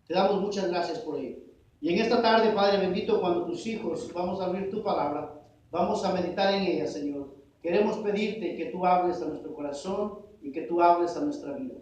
Te damos muchas gracias por ello. Y en esta tarde, Padre bendito, cuando tus hijos vamos a abrir tu palabra, vamos a meditar en ella, Señor. Queremos pedirte que tú hables a nuestro corazón y que tú hables a nuestra vida.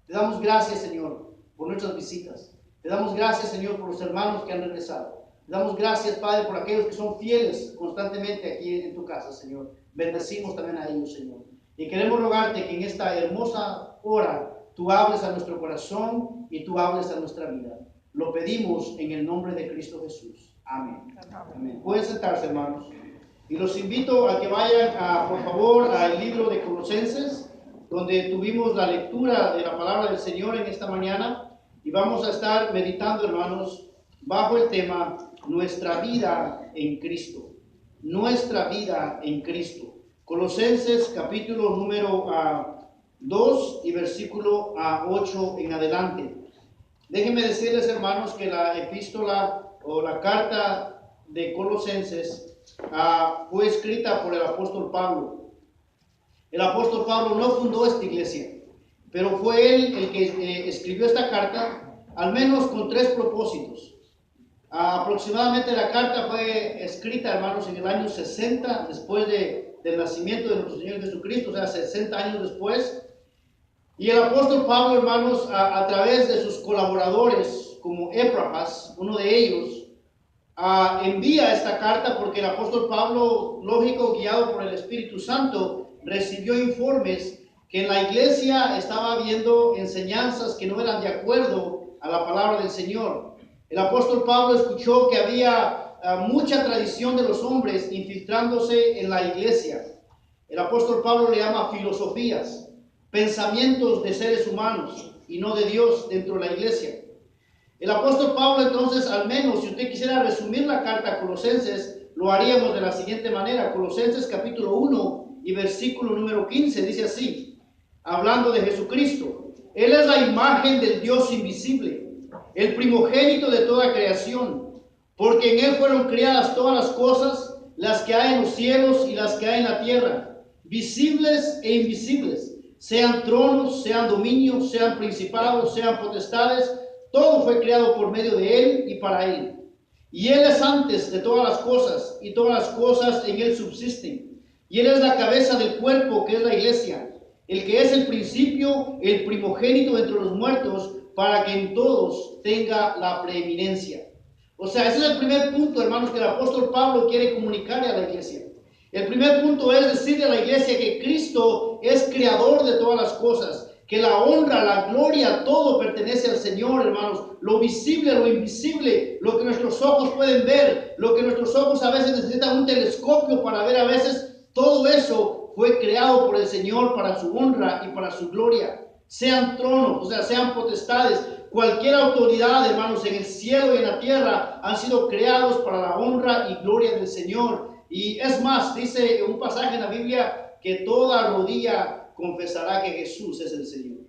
Te damos gracias, Señor, por nuestras visitas. Te damos gracias, Señor, por los hermanos que han regresado. Te damos gracias, Padre, por aquellos que son fieles constantemente aquí en tu casa, Señor. Bendecimos también a ellos, Señor. Y queremos rogarte que en esta hermosa hora tú hables a nuestro corazón y tú hables a nuestra vida. Lo pedimos en el nombre de Cristo Jesús. Amén. Amén. Pueden sentarse, hermanos. Y los invito a que vayan, por favor, al libro de Colosenses, donde tuvimos la lectura de la palabra del Señor en esta mañana. Y vamos a estar meditando, hermanos, bajo el tema Nuestra vida en Cristo. Nuestra vida en Cristo. Colosenses capítulo número 2 y versículo 8 en adelante. Déjenme decirles, hermanos, que la epístola o la carta de Colosenses fue escrita por el apóstol Pablo. El apóstol Pablo no fundó esta iglesia, pero fue él el que escribió esta carta, al menos con 3 propósitos. Aproximadamente la carta fue escrita, hermanos, en el año 60, después del nacimiento de nuestro Señor Jesucristo, o sea, 60 años después. Y el apóstol Pablo, hermanos, a través de sus colaboradores, como Epafras, uno de ellos, envía esta carta porque el apóstol Pablo, lógico, guiado por el Espíritu Santo, recibió informes que en la iglesia estaba habiendo enseñanzas que no eran de acuerdo a la palabra del Señor. El apóstol Pablo escuchó que había mucha tradición de los hombres infiltrándose en la iglesia. El apóstol Pablo le llama filosofías, pensamientos de seres humanos y no de Dios dentro de la iglesia. El apóstol Pablo, entonces, al menos, si usted quisiera resumir la carta a Colosenses, lo haríamos de la siguiente manera. Colosenses capítulo 1 y versículo número 15 dice así, hablando de Jesucristo: Él es la imagen del Dios invisible, el primogénito de toda creación, porque en Él fueron creadas todas las cosas, las que hay en los cielos y las que hay en la tierra, visibles e invisibles, sean tronos, sean dominios, sean principados, sean potestades. Todo fue creado por medio de Él y para Él. Y Él es antes de todas las cosas, y todas las cosas en Él subsisten. Y Él es la cabeza del cuerpo, que es la iglesia, el que es el principio, el primogénito entre los muertos, para que en todos tenga la preeminencia. O sea, ese es el primer punto, hermanos, que el apóstol Pablo quiere comunicarle a la iglesia. El primer punto es decirle a la iglesia que Cristo es creador de todas las cosas, que la honra, la gloria, todo pertenece al Señor, hermanos. Lo visible, lo invisible, lo que nuestros ojos pueden ver, lo que nuestros ojos a veces necesitan un telescopio para ver a veces, todo eso fue creado por el Señor para su honra y para su gloria. Sean tronos, o sea, sean potestades, cualquier autoridad, hermanos, en el cielo y en la tierra han sido creados para la honra y gloria del Señor. Y es más, dice un pasaje en la Biblia que toda rodilla confesará que Jesús es el Señor.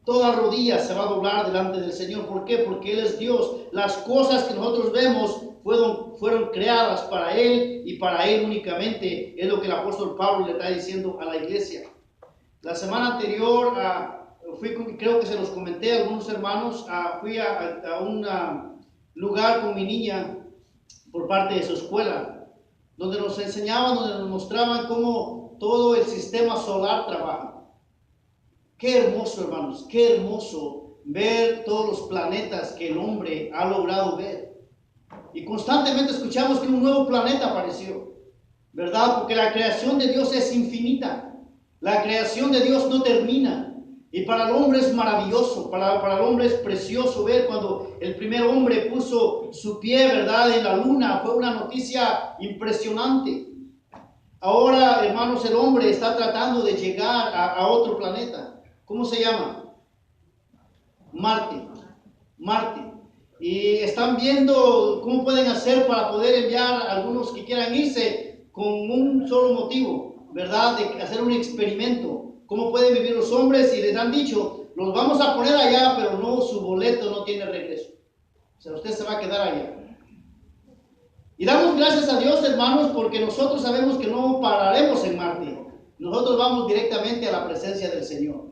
Toda rodilla se va a doblar delante del Señor. ¿Por qué? Porque Él es Dios. Las cosas que nosotros vemos fueron creadas para Él y para Él únicamente. Es lo que el apóstol Pablo le está diciendo a la iglesia. La semana anterior creo que se los comenté a algunos hermanos, fui a un lugar con mi niña por parte de su escuela, donde nos enseñaban, donde nos mostraban cómo todo el sistema solar trabaja. Qué hermoso, hermanos, qué hermoso ver todos los planetas que el hombre ha logrado ver. Y constantemente escuchamos que un nuevo planeta apareció, ¿verdad? Porque la creación de Dios es infinita. La creación de Dios no termina. Y para el hombre es maravilloso, para el hombre es precioso ver cuando el primer hombre puso su pie, ¿verdad?, en la luna. Fue una noticia impresionante. Ahora, hermanos, el hombre está tratando de llegar a otro planeta. ¿Cómo se llama? Marte. Y están viendo cómo pueden hacer para poder enviar a algunos que quieran irse con un solo motivo, ¿verdad?, de hacer un experimento. ¿Cómo pueden vivir los hombres? Y les han dicho, los vamos a poner allá, pero no, su boleto no tiene regreso. O sea, usted se va a quedar allá. Y damos gracias a Dios, hermanos, porque nosotros sabemos que no pararemos en Marte. Nosotros vamos directamente a la presencia del Señor.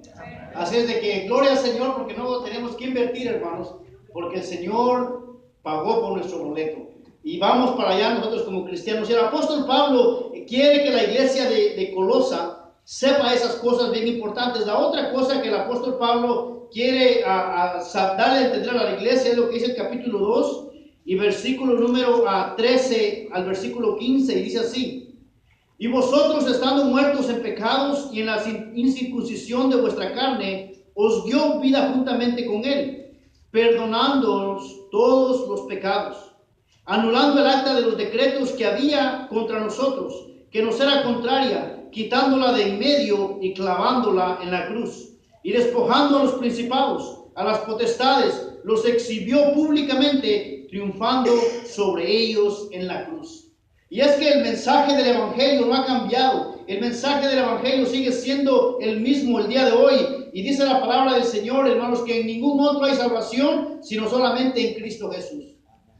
Así es de que, gloria al Señor, porque no tenemos que invertir, hermanos. porque el Señor pagó por nuestro boleto. Y vamos para allá nosotros como cristianos. Y el apóstol Pablo quiere que la iglesia de Colosa sepa esas cosas bien importantes. La otra cosa que el apóstol Pablo quiere darle a entender a la iglesia es lo que dice el capítulo 2 y versículo número 13 al versículo 15, y dice así: y vosotros, estando muertos en pecados y en la incircuncisión de vuestra carne, os dio vida juntamente con él, perdonándonos todos los pecados, anulando el acta de los decretos que había contra nosotros, que nos era contraria, quitándola de en medio y clavándola en la cruz, y despojando a los principados, a las potestades, los exhibió públicamente, triunfando sobre ellos en la cruz. Y es que el mensaje del Evangelio no ha cambiado. El mensaje del Evangelio sigue siendo el mismo el día de hoy. Y dice la palabra del Señor, hermanos, que en ningún otro hay salvación, sino solamente en Cristo Jesús.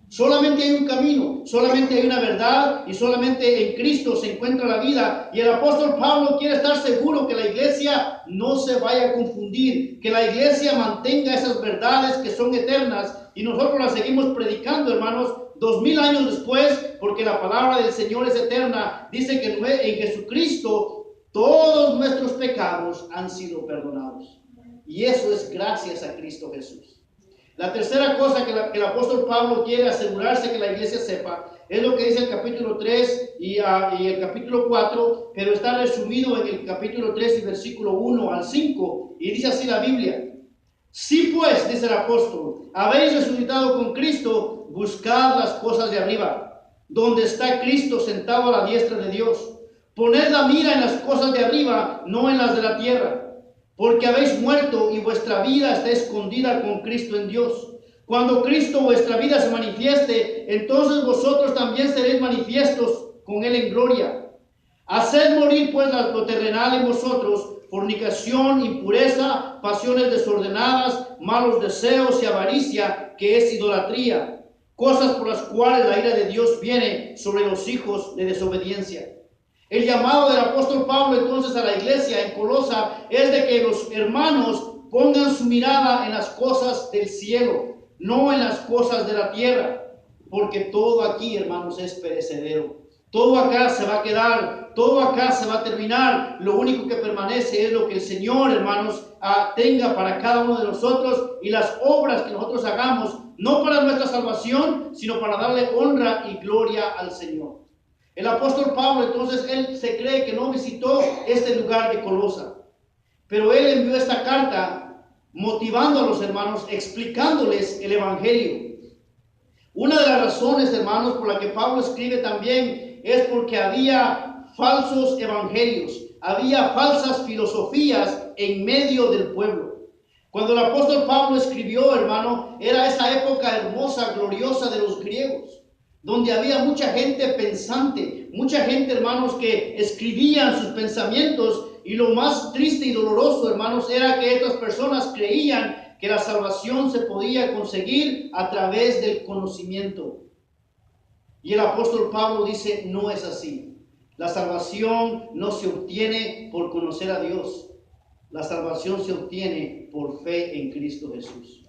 Solamente hay un camino, solamente hay una verdad, y solamente en Cristo se encuentra la vida. Y el apóstol Pablo quiere estar seguro que la iglesia no se vaya a confundir, que la iglesia mantenga esas verdades que son eternas, y nosotros las seguimos predicando, hermanos, 2000 años después, porque la palabra del Señor es eterna. Dice que en Jesucristo todos nuestros pecados han sido perdonados, y eso es gracias a Cristo Jesús. La tercera cosa que el apóstol Pablo quiere asegurarse que la iglesia sepa es lo que dice el capítulo 3 y el capítulo 4, pero está resumido en el capítulo 3 y versículo 1 al 5, y dice así la Biblia: si pues, dice el apóstol, habéis resucitado con Cristo, buscad las cosas de arriba, donde está Cristo sentado a la diestra de Dios. Poned la mira en las cosas de arriba, no en las de la tierra, porque habéis muerto y vuestra vida está escondida con Cristo en Dios. Cuando Cristo vuestra vida se manifieste, entonces vosotros también seréis manifiestos con Él en gloria. Haced morir pues lo terrenal en vosotros: fornicación, impureza, pasiones desordenadas, malos deseos y avaricia, que es idolatría, cosas por las cuales la ira de Dios viene sobre los hijos de desobediencia. El llamado del apóstol Pablo entonces a la iglesia en Colosa es de que los hermanos pongan su mirada en las cosas del cielo, no en las cosas de la tierra, porque todo aquí, hermanos, es perecedero. Todo acá se va a quedar, todo acá se va a terminar. Lo único que permanece es lo que el Señor, hermanos, tenga para cada uno de nosotros, y las obras que nosotros hagamos, no para nuestra salvación, sino para darle honra y gloria al Señor. El apóstol Pablo, entonces, él se cree que no visitó este lugar de Colosa, pero él envió esta carta motivando a los hermanos, explicándoles el Evangelio. Una de las razones, hermanos, por la que Pablo escribe también es porque había falsos evangelios, había falsas filosofías en medio del pueblo. Cuando el apóstol Pablo escribió, hermano, era esa época hermosa, gloriosa de los griegos, donde había mucha gente pensante, mucha gente, hermanos, que escribían sus pensamientos, y lo más triste y doloroso, hermanos, era que estas personas creían que la salvación se podía conseguir a través del conocimiento. Y el apóstol Pablo dice: no es así. La salvación no se obtiene por conocer a Dios. La salvación se obtiene por fe en Cristo Jesús.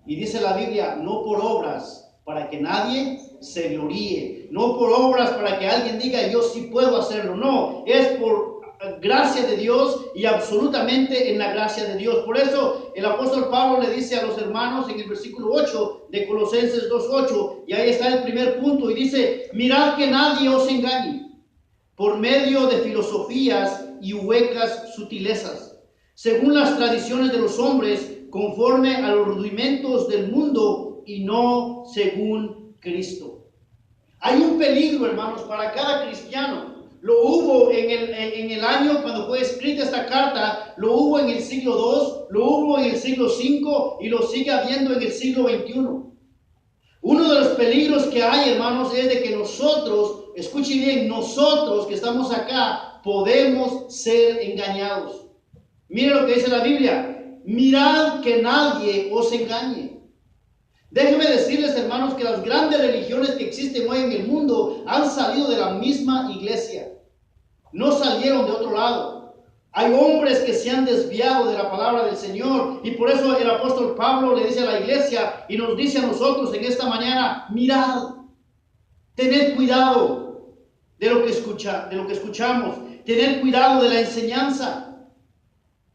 Y dice la Biblia: no por obras, para que nadie se gloríe, no por obras para que alguien diga yo sí puedo hacerlo. No, es por gracia de Dios y absolutamente en la gracia de Dios. Por eso el apóstol Pablo le dice a los hermanos en el versículo 8 de Colosenses 2:8, y ahí está el primer punto, y dice: mirad que nadie os engañe por medio de filosofías y huecas sutilezas, según las tradiciones de los hombres, conforme a los rudimentos del mundo, y no según Cristo. Hay un peligro, hermanos, para cada cristiano. Lo hubo en el año cuando fue escrita esta carta, lo hubo en el siglo II, lo hubo en el siglo V, y lo sigue habiendo en el siglo XXI. Uno de los peligros que hay, hermanos, es de que nosotros, escuche bien, nosotros que estamos acá, podemos ser engañados. Mire lo que dice la Biblia: mirad que nadie os engañe. Déjenme decirles, hermanos, que las grandes religiones que existen hoy en el mundo han salido de la misma iglesia. No salieron de otro lado. Hay hombres que se han desviado de la palabra del Señor, y por eso el apóstol Pablo le dice a la iglesia y nos dice a nosotros en esta mañana: mirad, tened cuidado de lo que escuchamos, tened cuidado de la enseñanza.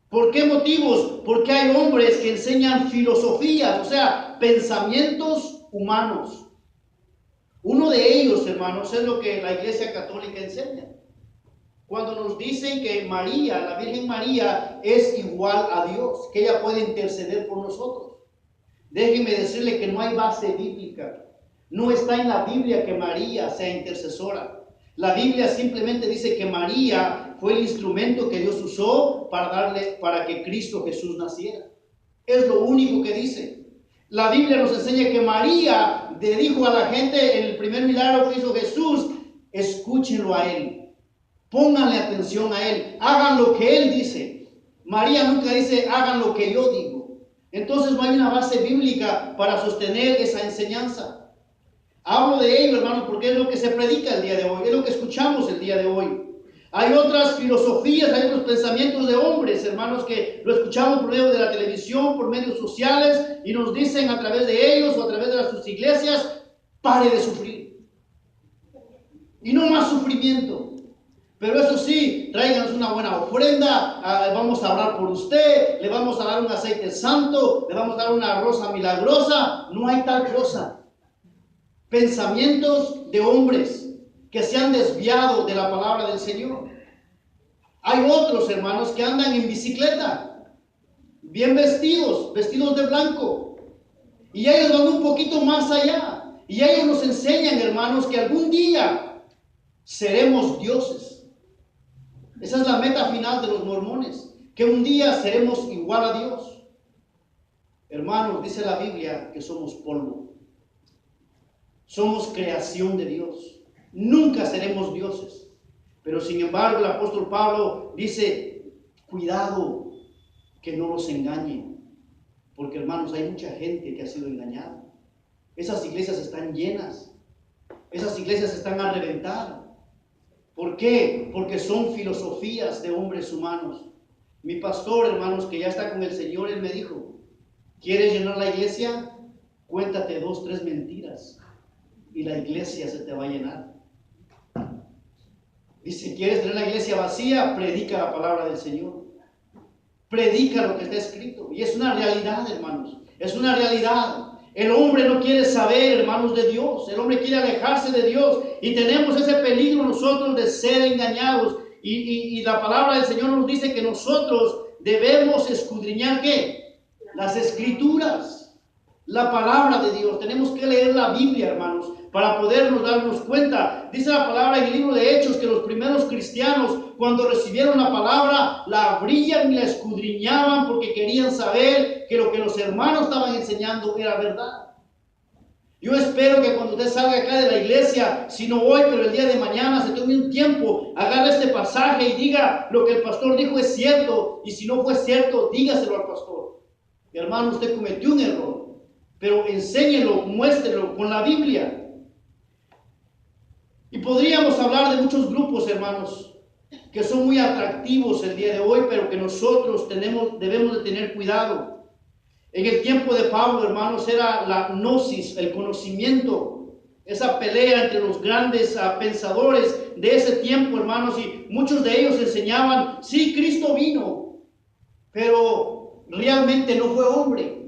¿Por qué motivos? Porque hay hombres que enseñan filosofías, o sea, pensamientos humanos. Uno de ellos, hermanos, es lo que la Iglesia Católica enseña. Cuando nos dicen que María, la Virgen María, es igual a Dios, que ella puede interceder por nosotros. Déjenme decirle que no hay base bíblica. No está en la Biblia que María sea intercesora. La Biblia simplemente dice que María fue el instrumento que Dios usó para que Cristo Jesús naciera. Es lo único que dice. La Biblia nos enseña que María le dijo a la gente en el primer milagro que hizo Jesús: escúchenlo a Él, pónganle atención a Él, hagan lo que Él dice. María nunca dice hagan lo que yo digo. Entonces no hay una base bíblica para sostener esa enseñanza. Hablo de ello, hermano, porque es lo que se predica el día de hoy, es lo que escuchamos el día de hoy. Hay otras filosofías, hay otros pensamientos de hombres, hermanos, que lo escuchamos por medio de la televisión, por medios sociales, y nos dicen a través de ellos o a través de sus iglesias: pare de sufrir. Y no más sufrimiento. Pero eso sí, tráiganos una buena ofrenda, vamos a orar por usted, le vamos a dar un aceite santo, le vamos a dar una rosa milagrosa. No hay tal cosa. Pensamientos de hombres que se han desviado de la palabra del Señor. Hay otros, hermanos, que andan en bicicleta, bien vestidos de blanco, y ellos van un poquito más allá, y ellos nos enseñan, hermanos, que algún día seremos dioses. Esa es la meta final de los mormones, que un día seremos igual a Dios. Hermanos, dice la Biblia que somos polvo. Somos creación de Dios. Nunca seremos dioses. Pero sin embargo el apóstol Pablo dice: cuidado que no los engañen. Porque, hermanos, hay mucha gente que ha sido engañada. Esas iglesias están llenas. Esas iglesias están a reventar. ¿Por qué? Porque son filosofías de hombres humanos. Mi pastor, hermanos, que ya está con el Señor, él me dijo: ¿quieres llenar la iglesia? Cuéntate 2, 3 mentiras y la iglesia se te va a llenar. Dice: ¿quieres tener la iglesia vacía? Predica la palabra del Señor. Predica lo que está escrito. Y es una realidad, hermanos. Es una realidad. El hombre no quiere saber, hermanos, de Dios. El hombre quiere alejarse de Dios. Y tenemos ese peligro nosotros de ser engañados. Y la palabra del Señor nos dice que nosotros debemos escudriñar, ¿qué? Las Escrituras. La palabra de Dios. Tenemos que leer la Biblia, hermanos, para podernos darnos cuenta. Dice la palabra en el libro de Hechos que los primeros cristianos, cuando recibieron la palabra, la abrían y la escudriñaban porque querían saber que lo que los hermanos estaban enseñando era verdad. Yo espero que cuando usted salga acá de la iglesia, si no hoy, pero el día de mañana, se tome un tiempo, agarre este pasaje y diga: lo que el pastor dijo es cierto, y si no fue cierto, dígaselo al pastor. Mi hermano, usted cometió un error, pero enséñelo, muéstrelo con la Biblia. Y podríamos hablar de muchos grupos, hermanos, que son muy atractivos el día de hoy, pero que nosotros debemos de tener cuidado. En el tiempo de Pablo, hermanos, era la gnosis, el conocimiento, esa pelea entre los grandes pensadores de ese tiempo, hermanos, y muchos de ellos enseñaban: sí, Cristo vino, pero realmente no fue hombre.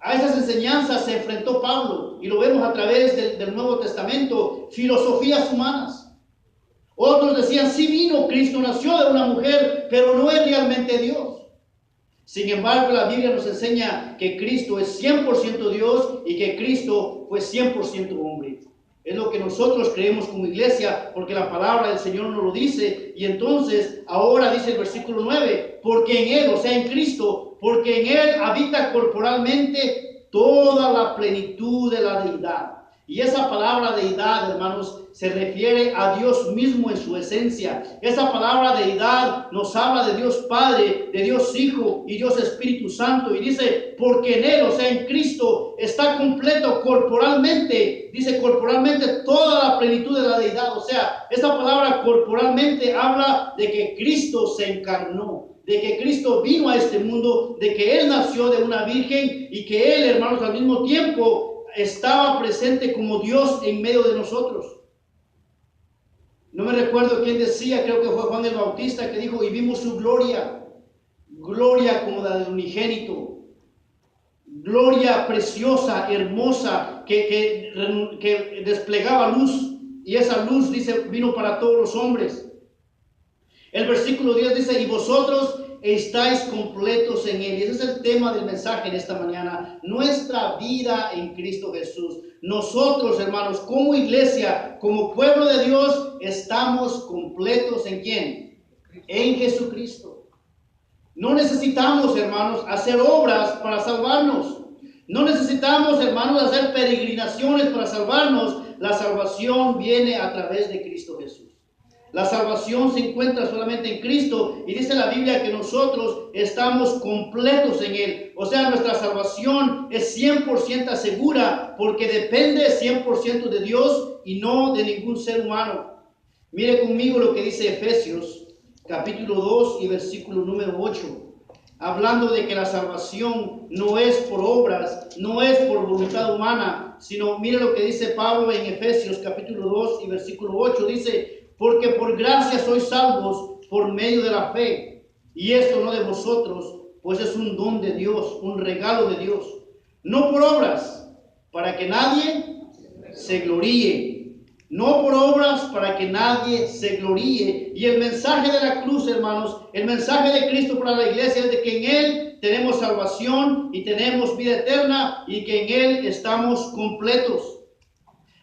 A esas enseñanzas se enfrentó Pablo, y lo vemos a través del Nuevo Testamento, filosofías humanas. Otros decían: sí vino, Cristo nació de una mujer, pero no es realmente Dios. Sin embargo, la Biblia nos enseña que Cristo es 100% Dios y que Cristo fue 100% hombre. Es lo que nosotros creemos como iglesia, porque la palabra del Señor nos lo dice. Y entonces, ahora dice el versículo 9, porque en Él, o sea, en Cristo, porque en Él habita corporalmente toda la plenitud de la deidad. Y esa palabra deidad, hermanos, se refiere a Dios mismo en su esencia. Esa palabra deidad nos habla de Dios Padre, de Dios Hijo y Dios Espíritu Santo. Y dice: porque en Él, o sea, en Cristo, está completo pero corporalmente, dice corporalmente toda la plenitud de la deidad. O sea, esta palabra corporalmente habla de que Cristo se encarnó, de que Cristo vino a este mundo, de que Él nació de una virgen y que Él, hermanos, al mismo tiempo estaba presente como Dios en medio de nosotros. No me recuerdo quién decía, creo que fue Juan el Bautista, que dijo, y vimos su gloria, gloria como la del unigénito. Gloria preciosa, hermosa, que desplegaba luz, y esa luz, dice, vino para todos los hombres. El versículo 10 dice, y vosotros estáis completos en Él. Y ese es el tema del mensaje en esta mañana, nuestra vida en Cristo Jesús. Nosotros, hermanos, como iglesia, como pueblo de Dios, estamos completos ¿en quién? En Jesucristo. No necesitamos, hermanos, hacer obras para salvarnos. No necesitamos, hermanos, hacer peregrinaciones para salvarnos. La salvación viene a través de Cristo Jesús. La salvación se encuentra solamente en Cristo y dice la Biblia que nosotros estamos completos en Él. O sea, nuestra salvación es 100% segura porque depende 100% de Dios y no de ningún ser humano. Mire conmigo lo que dice Efesios capítulo 2 y versículo número 8, hablando de que la salvación no es por obras, no es por voluntad humana, sino mire lo que dice Pablo en Efesios capítulo 2 y versículo 8, dice, porque por gracia sois salvos por medio de la fe, y esto no de vosotros, pues es un don de Dios, un regalo de Dios, no por obras, para que nadie se gloríe. No por obras para que nadie se gloríe. Y el mensaje de la cruz, hermanos, el mensaje de Cristo para la iglesia es de que en Él tenemos salvación y tenemos vida eterna y que en Él estamos completos.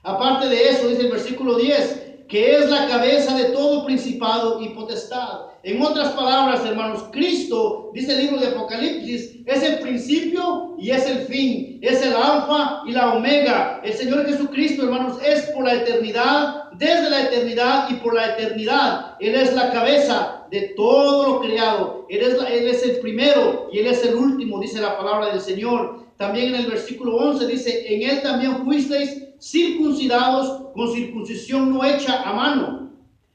Aparte de eso, dice el versículo 10, que es la cabeza de todo principado y potestad. En otras palabras, hermanos, Cristo, dice el libro de Apocalipsis, es el principio y es el fin, es el alfa y la omega. El Señor Jesucristo, hermanos, es por la eternidad, desde la eternidad y por la eternidad. Él es la cabeza de todo lo creado. Él es el primero y Él es el último, dice la palabra del Señor. También en el versículo 11 dice, en Él también fuisteis circuncidados con circuncisión no hecha a mano,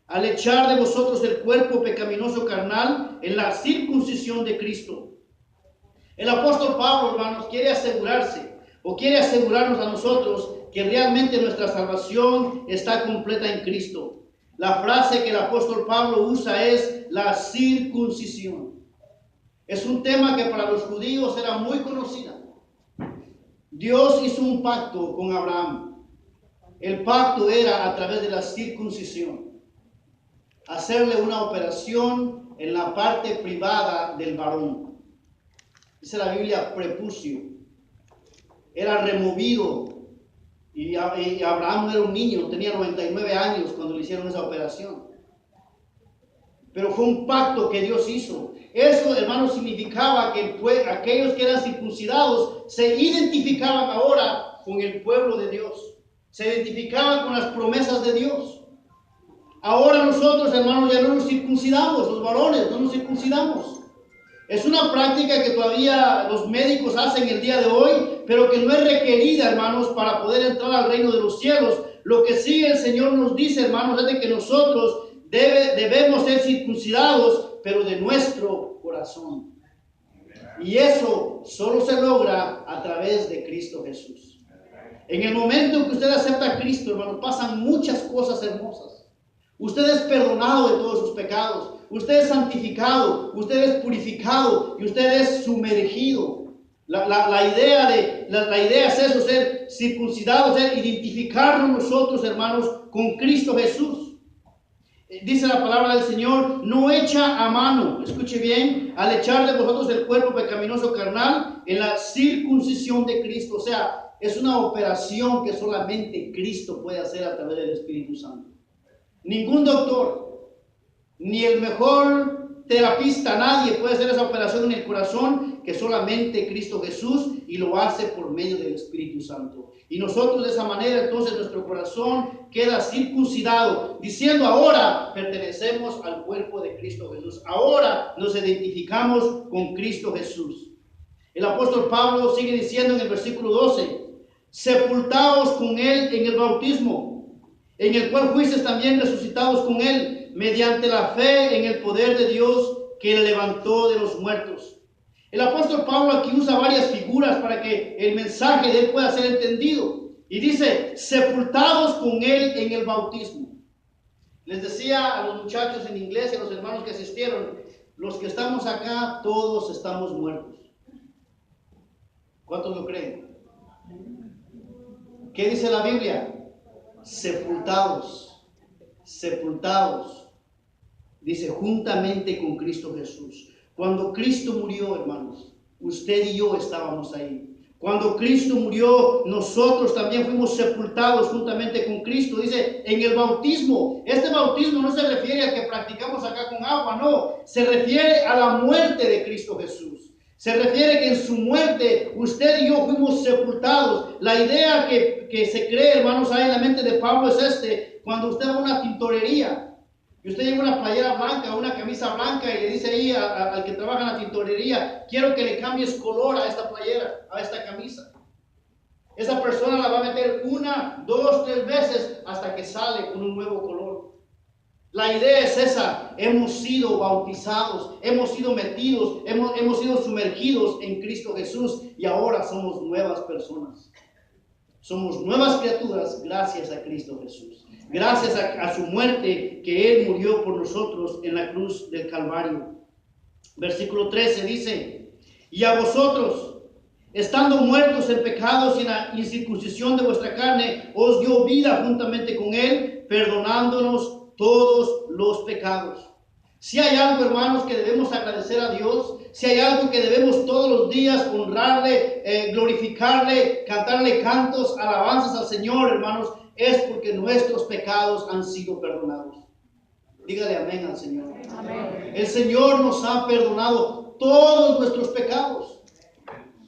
al echar de vosotros el cuerpo pecaminoso carnal en la circuncisión de Cristo. El apóstol Pablo, hermanos, quiere asegurarse o quiere asegurarnos a nosotros que realmente nuestra salvación está completa en Cristo. La frase que el apóstol Pablo usa es la circuncisión. Es un tema que para los judíos era muy conocida. Dios hizo un pacto con Abraham. El pacto era a través de la circuncisión. Hacerle una operación en la parte privada del varón. Dice la Biblia prepucio. Era removido. Y Abraham no era un niño, tenía 99 años cuando le hicieron esa operación. Pero fue un pacto que Dios hizo. Eso, hermanos, significaba que aquellos que eran circuncidados se identificaban ahora con el pueblo de Dios. Se identificaban con las promesas de Dios. Ahora nosotros, hermanos, ya no nos circuncidamos, los varones no nos circuncidamos. Es una práctica que todavía los médicos hacen el día de hoy, pero que no es requerida, hermanos, para poder entrar al reino de los cielos. Lo que sí el Señor nos dice, hermanos, es de que nosotros debemos ser circuncidados, pero de nuestro corazón. Y eso solo se logra a través de Cristo Jesús. En el momento en que usted acepta a Cristo, hermanos, pasan muchas cosas hermosas. Usted es perdonado de todos sus pecados. Usted es santificado, usted es purificado y usted es sumergido. La idea es eso, ser circuncidados, ser identificarnos nosotros, hermanos, con Cristo Jesús. Dice la palabra del Señor, no hecha a mano, escuche bien, al echar de vosotros el cuerpo pecaminoso carnal en la circuncisión de Cristo. O sea, es una operación que solamente Cristo puede hacer a través del Espíritu Santo. Ningún doctor, ni el mejor terapista, nadie puede hacer esa operación en el corazón que solamente Cristo Jesús, y lo hace por medio del Espíritu Santo. Y nosotros de esa manera entonces nuestro corazón queda circuncidado, diciendo ahora pertenecemos al cuerpo de Cristo Jesús. Ahora nos identificamos con Cristo Jesús. El apóstol Pablo sigue diciendo en el versículo 12, sepultados con Él en el bautismo, en el cual fuisteis también resucitados con Él, mediante la fe en el poder de Dios que le levantó de los muertos. El apóstol Pablo aquí usa varias figuras para que el mensaje de él pueda ser entendido. Y dice, sepultados con Él en el bautismo. Les decía a los muchachos en inglés y a los hermanos que asistieron, los que estamos acá, todos estamos muertos. ¿Cuántos lo creen? ¿Qué dice la Biblia? Sepultados, sepultados. Dice, juntamente con Cristo Jesús. Cuando Cristo murió, hermanos, usted y yo estábamos ahí. Cuando Cristo murió, nosotros también fuimos sepultados juntamente con Cristo. Dice, en el bautismo. Este bautismo no se refiere al que practicamos acá con agua, no. Se refiere a la muerte de Cristo Jesús. Se refiere que en su muerte usted y yo fuimos sepultados. La idea que se cree, hermanos, ahí en la mente de Pablo es cuando usted va a una tintorería y usted lleva una playera blanca, una camisa blanca y le dice ahí al que trabaja en la tintorería, quiero que le cambies color a esta playera, a esta camisa. Esa persona la va a meter 1, 2, 3 veces hasta que sale con un nuevo color. La idea es esa, hemos sido bautizados, hemos sido metidos, hemos sido sumergidos en Cristo Jesús y ahora somos nuevas personas. Somos nuevas criaturas gracias a Cristo Jesús. Gracias a su muerte que Él murió por nosotros en la cruz del Calvario. Versículo 13 dice, y a vosotros, estando muertos en pecados y en la incircuncisión de vuestra carne, os dio vida juntamente con Él, perdonándonos todos los pecados. Si hay algo, hermanos, que debemos agradecer a Dios, si hay algo que debemos todos los días honrarle, glorificarle, cantarle cantos, alabanzas al Señor, hermanos, es porque nuestros pecados han sido perdonados. Dígale amén al Señor. Amén. El Señor nos ha perdonado todos nuestros pecados.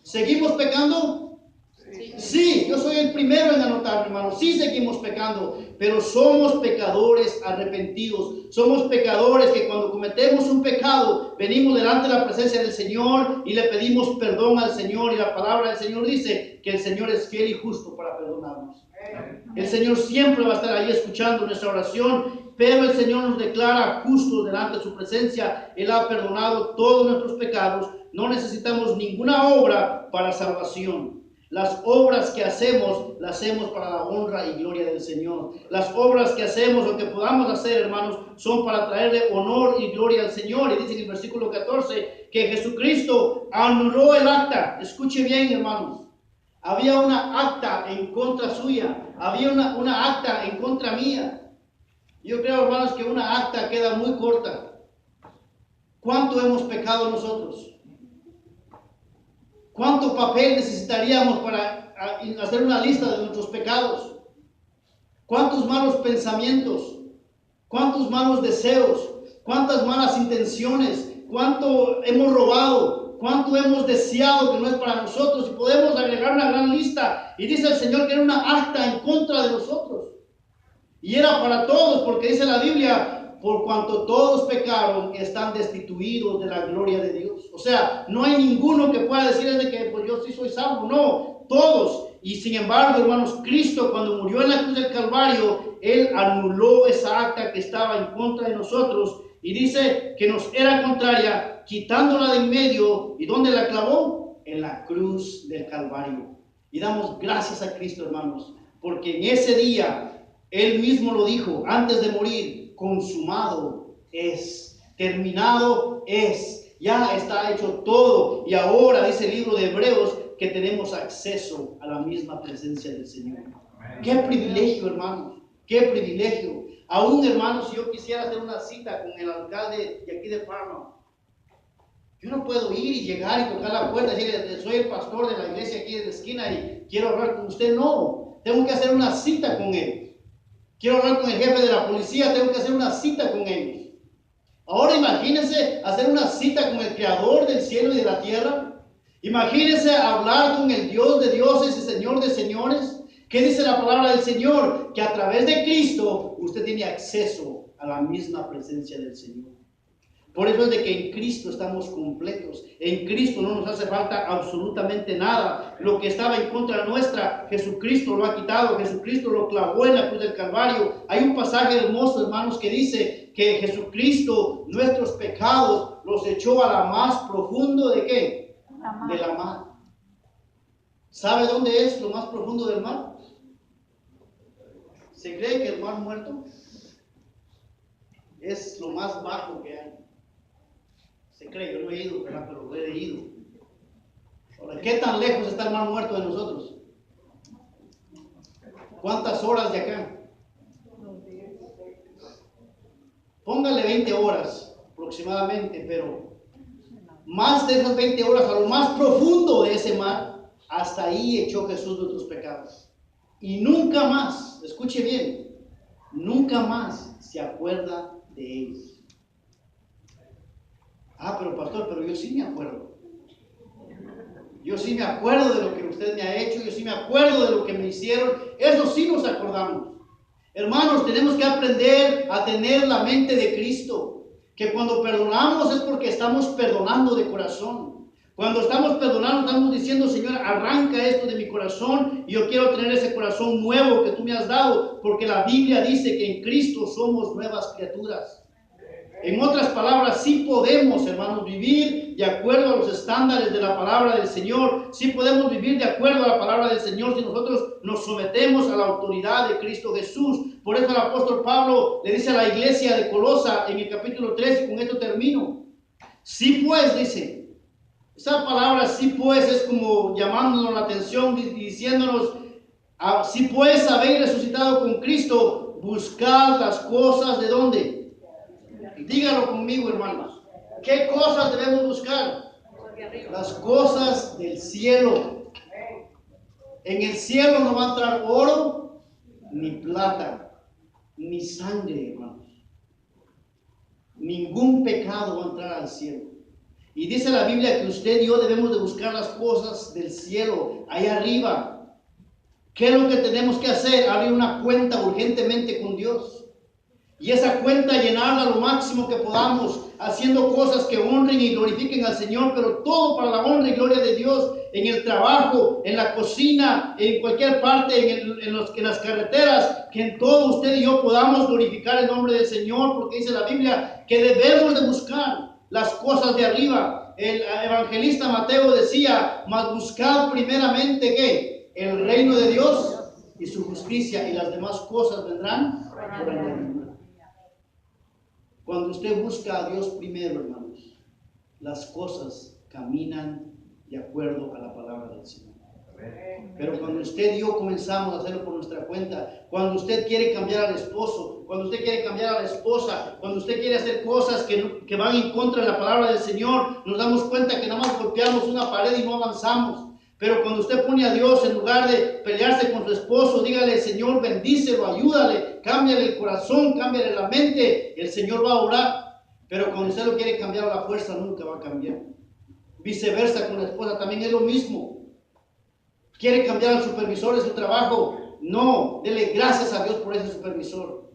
¿Seguimos pecando? Sí, yo soy el primero en anotar, hermanos. Sí seguimos pecando, pero somos pecadores arrepentidos. Somos pecadores que cuando cometemos un pecado, venimos delante de la presencia del Señor y le pedimos perdón al Señor. Y la palabra del Señor dice que el Señor es fiel y justo para perdonarnos. El Señor siempre va a estar ahí escuchando nuestra oración, pero el Señor nos declara justos delante de su presencia. Él ha perdonado todos nuestros pecados. No necesitamos ninguna obra para salvación. Las obras que hacemos, las hacemos para la honra y gloria del Señor. Las obras que hacemos, lo que podamos hacer, hermanos, son para traerle honor y gloria al Señor. Y dice en el versículo 14 que Jesucristo anuló el acta. Escuche bien, hermanos. Había una acta en contra suya. Había una acta en contra mía. Yo creo, hermanos, que una acta queda muy corta. ¿Cuánto hemos pecado nosotros? ¿Cuánto papel necesitaríamos para hacer una lista de nuestros pecados? ¿Cuántos malos pensamientos? ¿Cuántos malos deseos? ¿Cuántas malas intenciones? ¿Cuánto hemos robado? ¿Cuánto hemos deseado que no es para nosotros? Y podemos agregar una gran lista. Y dice el Señor que era una acta en contra de nosotros. Y era para todos, porque dice la Biblia, por cuanto todos pecaron, están destituidos de la gloria de Dios. O sea, no hay ninguno que pueda decir de que pues yo sí soy salvo. No, todos. Y sin embargo, hermanos, Cristo cuando murió en la cruz del Calvario, Él anuló esa acta que estaba en contra de nosotros. Y dice que nos era contraria, quitándola de en medio. ¿Y dónde la clavó? En la cruz del Calvario. Y damos gracias a Cristo, hermanos, porque en ese día Él mismo lo dijo antes de morir. Consumado es, terminado es, ya está hecho todo. Y ahora dice el libro de Hebreos que tenemos acceso a la misma presencia del Señor. Qué privilegio, hermanos, qué privilegio. Aún, hermanos, si yo quisiera hacer una cita con el alcalde de aquí de Parma, yo no puedo ir y llegar y tocar la puerta y decirle, soy el pastor de la iglesia aquí de la esquina y quiero hablar con usted. No, tengo que hacer una cita con él. Quiero hablar con el jefe de la policía, tengo que hacer una cita con ellos. Ahora imagínense hacer una cita con el creador del cielo y de la tierra. Imagínense hablar con el Dios de dioses y Señor de señores. ¿Qué dice la palabra del Señor? Que a través de Cristo usted tiene acceso a la misma presencia del Señor. Por eso es de que en Cristo estamos completos. En Cristo no nos hace falta absolutamente nada. Lo que estaba en contra nuestra, Jesucristo lo ha quitado. Jesucristo lo clavó en la cruz del Calvario. Hay un pasaje hermoso, hermanos, que dice que Jesucristo nuestros pecados los echó a la más profundo ¿de qué? De la mar. ¿Sabe dónde es lo más profundo del mar? ¿Se cree que el mar muerto es lo más bajo que hay? Se cree, yo no he ido, ¿verdad? Pero lo he leído. Ahora, ¿qué tan lejos está el mar muerto de nosotros? ¿Cuántas horas de acá? Póngale 20 horas aproximadamente, pero más de esas 20 horas, a lo más profundo de ese mar, hasta ahí echó Jesús nuestros pecados. Y nunca más, escuche bien, nunca más se acuerda de ellos. Ah, pero pastor, pero yo sí me acuerdo. Yo sí me acuerdo de lo que usted me ha hecho, yo sí me acuerdo de lo que me hicieron. Eso sí nos acordamos. Hermanos, tenemos que aprender a tener la mente de Cristo. Que cuando perdonamos es porque estamos perdonando de corazón. Cuando estamos perdonando, estamos diciendo, Señor, arranca esto de mi corazón y yo quiero tener ese corazón nuevo que tú me has dado, porque la Biblia dice que en Cristo somos nuevas criaturas. En otras palabras, sí podemos, hermanos, vivir de acuerdo a los estándares de la palabra del Señor. Sí podemos vivir de acuerdo a la palabra del Señor si nosotros nos sometemos a la autoridad de Cristo Jesús. Por eso el apóstol Pablo le dice a la iglesia de Colosa en el capítulo 3, y con esto termino. Sí pues, dice, esa palabra sí pues es como llamándonos la atención y diciéndonos, si pues habéis resucitado con Cristo, buscad las cosas de ¿dónde? Dígalo conmigo, hermanos. ¿Qué cosas debemos buscar? Las cosas del cielo. En el cielo no va a entrar oro, ni plata, ni sangre, hermanos. Ningún pecado va a entrar al cielo. Y dice la Biblia que usted y yo debemos de buscar las cosas del cielo, ahí arriba. ¿Qué es lo que tenemos que hacer? Abrir una cuenta urgentemente con Dios. Y esa cuenta llenarla lo máximo que podamos, haciendo cosas que honren y glorifiquen al Señor, pero todo para la honra y gloria de Dios, en el trabajo, en la cocina, en cualquier parte, en las carreteras, que en todo usted y yo podamos glorificar el nombre del Señor, porque dice la Biblia que debemos de buscar las cosas de arriba. El evangelista Mateo decía, mas buscad primeramente ¿qué? El reino de Dios y su justicia, y las demás cosas vendrán por añadidura. Cuando usted busca a Dios primero, hermanos, las cosas caminan de acuerdo a la palabra del Señor. Pero cuando usted y yo comenzamos a hacerlo por nuestra cuenta, cuando usted quiere cambiar al esposo, cuando usted quiere cambiar a la esposa, cuando usted quiere hacer cosas que van en contra de la palabra del Señor, nos damos cuenta que nada más golpeamos una pared y no avanzamos. Pero cuando usted pone a Dios, en lugar de pelearse con su esposo, dígale, Señor, bendícelo, ayúdale, cámbiale el corazón, cámbiale la mente, el Señor va a orar. Pero cuando usted lo quiere cambiar a la fuerza, nunca va a cambiar. Viceversa con la esposa, también es lo mismo. ¿Quiere cambiar al supervisor de su trabajo? No, dele gracias a Dios por ese supervisor.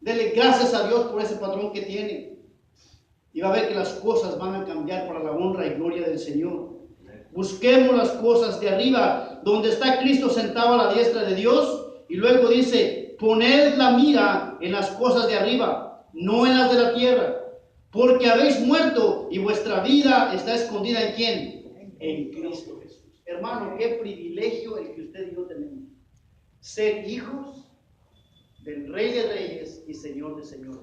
Dele gracias a Dios por ese patrón que tiene. Y va a ver que las cosas van a cambiar para la honra y gloria del Señor. Busquemos las cosas de arriba, donde está Cristo sentado a la diestra de Dios. Y luego dice, poned la mira en las cosas de arriba, no en las de la tierra. Porque habéis muerto y vuestra vida está escondida ¿en quién? En Cristo Jesús. Hermano, qué privilegio el que usted y yo tenemos. Ser hijos del Rey de Reyes y Señor de Señores.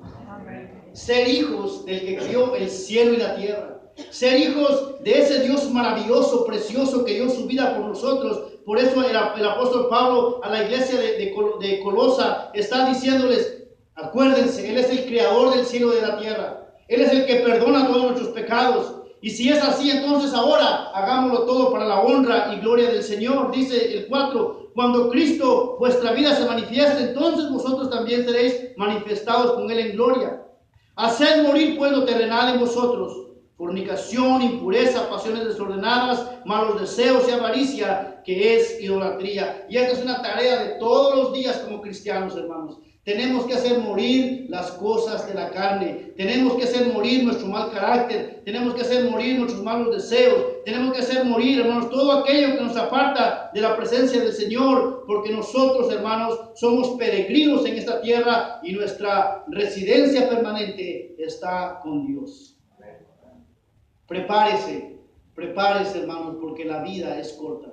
Ser hijos del que crió el cielo y la tierra. Ser hijos de ese Dios maravilloso, precioso, que dio su vida por nosotros. Por eso el apóstol Pablo a la iglesia de Colosa está diciéndoles, acuérdense, Él es el creador del cielo y de la tierra. Él es el que perdona todos nuestros pecados. Y si es así, entonces ahora hagámoslo todo para la honra y gloria del Señor. Dice el 4, cuando Cristo vuestra vida se manifieste, entonces vosotros también seréis manifestados con Él en gloria. Haced morir pues lo terrenal en vosotros, fornicación, impureza, pasiones desordenadas, malos deseos y avaricia, que es idolatría. Y esta es una tarea de todos los días como cristianos, hermanos. Tenemos que hacer morir las cosas de la carne. Tenemos que hacer morir nuestro mal carácter. Tenemos que hacer morir nuestros malos deseos. Tenemos que hacer morir, hermanos, todo aquello que nos aparta de la presencia del Señor. Porque nosotros, hermanos, somos peregrinos en esta tierra y nuestra residencia permanente está con Dios. Prepárese, prepárese, hermanos, porque la vida es corta.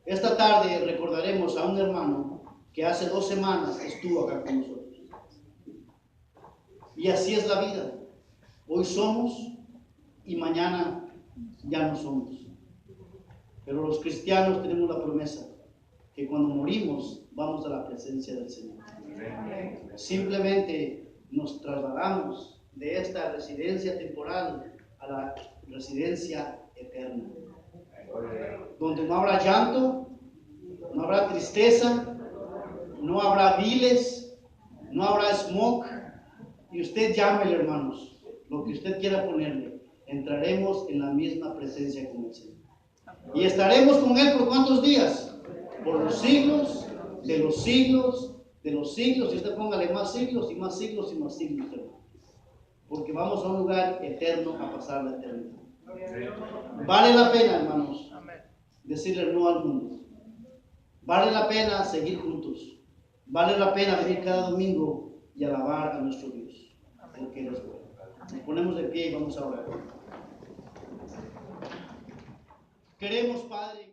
Esta tarde recordaremos a un hermano que hace 2 semanas estuvo acá con nosotros. Y así es la vida. Hoy somos y mañana ya no somos. Pero los cristianos tenemos la promesa que cuando morimos vamos a la presencia del Señor. Simplemente nos trasladamos de esta residencia temporal a la residencia eterna, donde no habrá llanto, no habrá tristeza, no habrá viles, no habrá smoke. Y usted llámele, hermanos, lo que usted quiera ponerle. Entraremos en la misma presencia con el Señor. Y estaremos con Él por ¿cuántos días? Por los siglos, de los siglos, de los siglos. Y usted póngale más siglos y más siglos y más siglos, hermano. Porque vamos a un lugar eterno a pasar la eternidad. Vale la pena, hermanos, decirle no al mundo. Vale la pena seguir juntos. Vale la pena venir cada domingo y alabar a nuestro Dios, porque Él es bueno. Nos ponemos de pie y vamos a orar. Queremos, Padre.